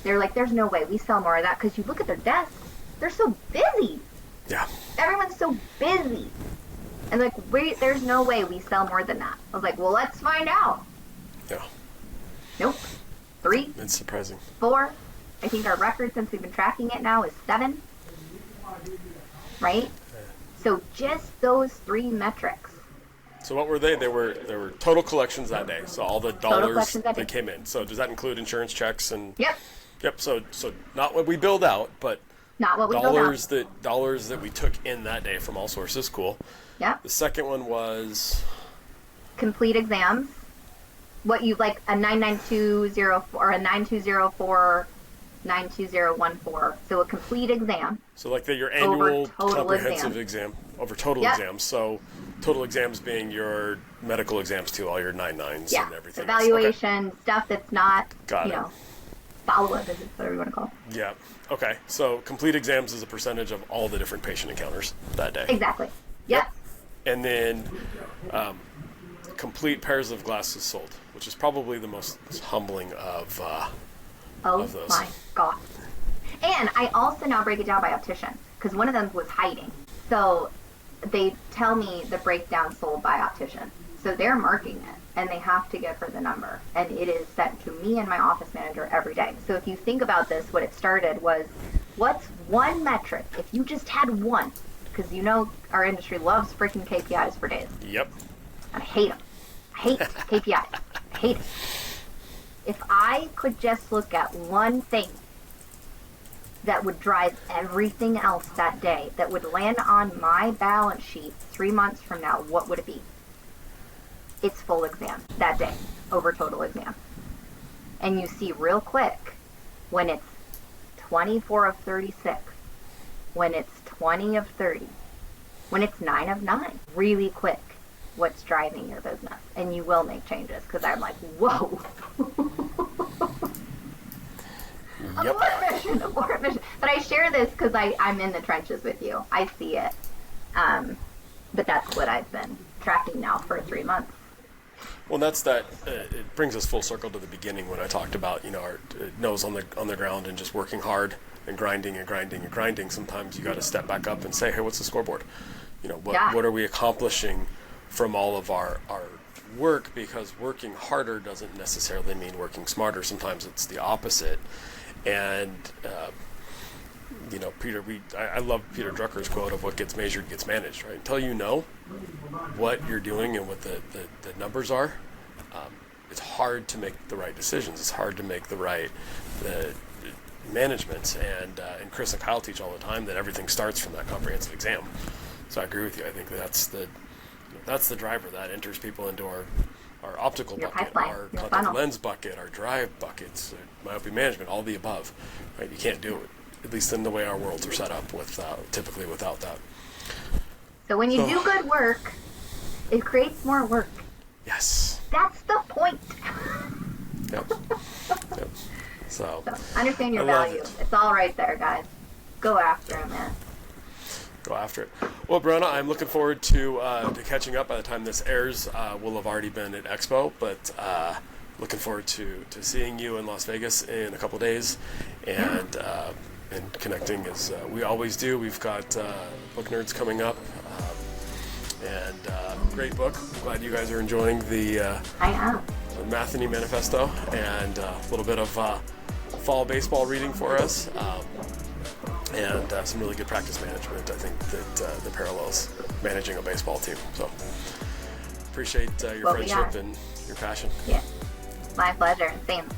they're like, there's no way we sell more of that, because you look at their desks, they're so busy. Yeah. Everyone's so busy. And like, there's no way we sell more than that. I was like, well, let's find out. Yeah. Nope. 3. It's surprising. 4. I think our record since we've been tracking it now is 7. Right? So just those 3 metrics. So what were they? They were total collections that day. So all the dollars that came in. So does that include insurance checks and? Yep. Yep. So not what we billed out, but not what we dollars that we took in that day from all sources. Cool. Yep. The second one was complete exams. What you like, a 99204 or a 9204, 92014. So a complete exam. So like your annual comprehensive exam over total exams. So total exams being your medical exams too, all your 9-9s and everything. Evaluation, stuff that's not, Got it. follow-up visits, whatever you want to call it. Yeah. Okay. So complete exams is a percentage of all the different patient encounters that day. Exactly. Yep. And then complete pairs of glasses sold, which is probably the most humbling of those. Oh my God. And I also now break it down by optician, because one of them was hiding. So they tell me the breakdown sold by optician. So they're marking it. and they have to give her the number. And it is sent to me and my office manager every day. So if you think about this, what it started was, what's one metric, if you just had one, because you know our industry loves freaking KPIs for days. Yep. And I hate them. I hate KPIs. I hate it. If I could just look at one thing that would drive everything else that day, that would land on my balance sheet 3 months from now, what would it be? It's full exam that day over total exam. And you see real quick when it's 24 of 36, when it's 20 of 30, when it's 9 of 9, really quick what's driving your business. And you will make changes, because I'm like, whoa. Yep. Abort mission. But I share this because I'm in the trenches with you. I see it. But that's what I've been tracking now for 3 months. Well, that's that. It brings us full circle to the beginning when I talked about, our nose on the ground and just working hard and grinding and grinding and grinding. Sometimes you got to step back up and say, hey, what's the scoreboard? What are we accomplishing from all of our work? Because working harder doesn't necessarily mean working smarter. Sometimes it's the opposite. And Peter, I love Peter Drucker's quote of what gets measured gets managed, right? Until you know what you're doing and what the numbers are, it's hard to make the right decisions. It's hard to make the right management. And Chris and Kyle teach all the time that everything starts from that comprehensive exam. So I agree with you. I think that's the driver that enters people into our optical Your bucket, pipeline, our your contact funnel. lens bucket, our drive buckets, myopia management, all the above. Right? You can't do it, at least in the way our worlds are set up, typically without that. So when you do good work, it creates more work. Yes. That's the point. Yep. So Understand your I love value. it. It's all right there, guys. Go after it, man. Go after it. Well, Brianna, I'm looking forward to catching up. By the time this airs, we'll have already been at Expo, but looking forward to seeing you in Las Vegas in a couple days and connecting as we always do. We've got Book Nerds coming up, and great book. I'm glad you guys are enjoying the I am. Matheny Manifesto and a little bit of fall baseball reading for us. And some really good practice management, I think, that parallels managing a baseball team. So appreciate your friendship and your passion. Yeah, my pleasure. Same.